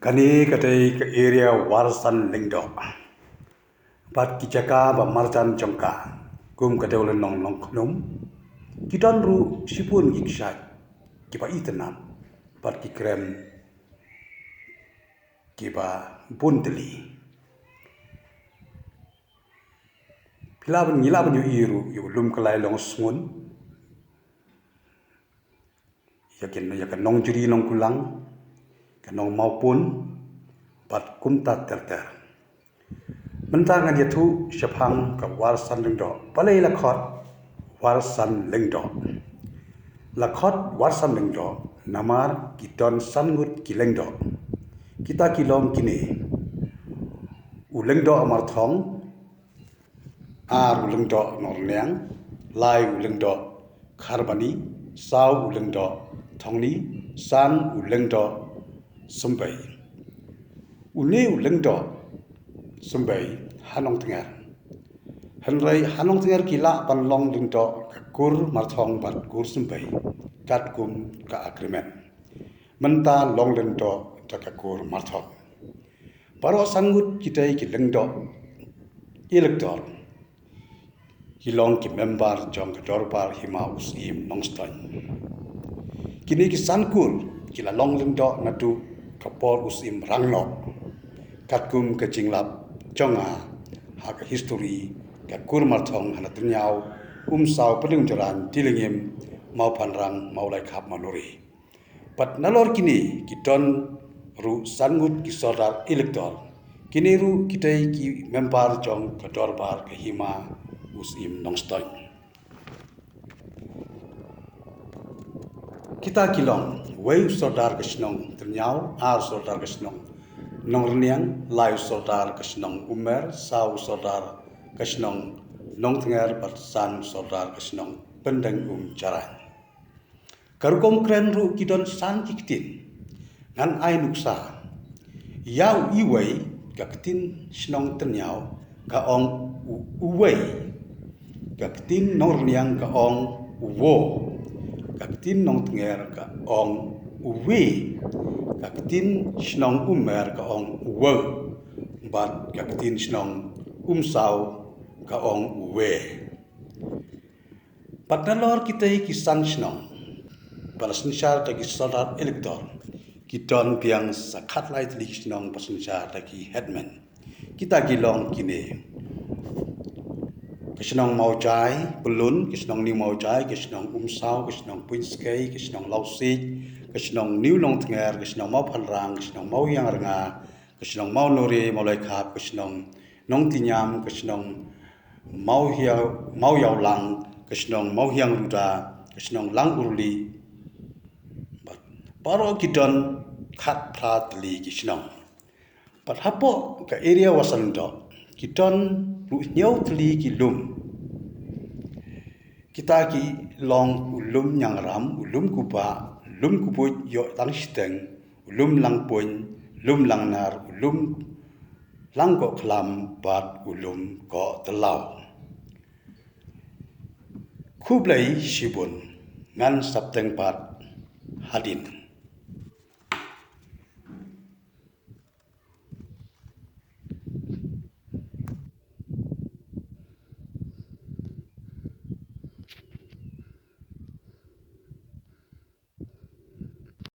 Kani katai ke area Warsan Lingdo. Pat kijaka ba marjan jongka. Kum katai ulen nong knum. Kitan ru sipun giksai. Kipa itenam. Pat kikrem. Kipa bunteli. Ngilaban yu iru yu lum kelai long sungun. Yakin nong juri nong kulang. Kanong maupun pat kumta terter. Mentangan dia tu syapang ke Warsan Lingdo. Palai lakot Warsan Lingdo. Lakot Warsan Lingdo. Namar kiton sangut kilengdo. Kita kilong kini. Ulengdo amar thong. Ar ulengdo norneang. Lai ulengdo kharbani. Sau ulengdo thongni. San ulengdo Sumbai. Uni ulengdo Sumbai hanong tengar. Henrai hanong tengar kila panlong lengdo kur marthong bat kur Sumbai. Kat kum ka agreement. Menta long lengdo takakur marthong. Paro sangut kita ki lengdo elector. Hilong ki member jong dorbar hima usim nongstoy. Kini ki sankur kila long lengdo natu kapor usim rangno katkum ke jinglap jonga hak history ka kurmarthong hanatrnyau saw pedung jalan tilingim mau panrang mau lai khap malori pat nalor kini kiton ru sangut ki sordar elector kini ru kitai ki member jong ka dorbar ke hima usim nongstoy kita kilong wei sordar kesnong ternyau ar sordar kesnong nong reniang lai sordar kesnong umer sau sordar kesnong nong tengar persan sordar kesnong pendeng jaran karukom kren ru kidon san kikitin ngan ai nuksa yau iwei kakitin snong ternyau ka ong uwei kakitin nong reniang ka ong uwo kakitin nong tenger ka ong uwi kakitin snong umer ka ong uwe bat kakitin snong saw ka ong uwe patnalor kita kisan snong palasnsyar tagi salat elektor kiton piang sakat lai tli snong palasnsyar tagi headman kita gilong kini Kisnong mau jai belun, kisnong ni mau jai, kisnong saw, kisnong puinskei, kisnong lausik, kisnong niu long tenger, kisnong mau panrang, kisnong mau yang renga, kisnong mau nori, mau lai khap, kisnong nong tinyam, kisnong mau yau lang, kisnong mau yang ruda, kisnong lang urli. Paro kidon khat prat li kisnong. Pat hapo ka area wasando, kidon nyau tli ki lum kita ki long ulum yang ram ulum kuba lum kubu yo lang steng ulum lang poin lum lang nar ulum lang ko klam bat ulum ko telau kublai shibun ngan sapteng pat hadin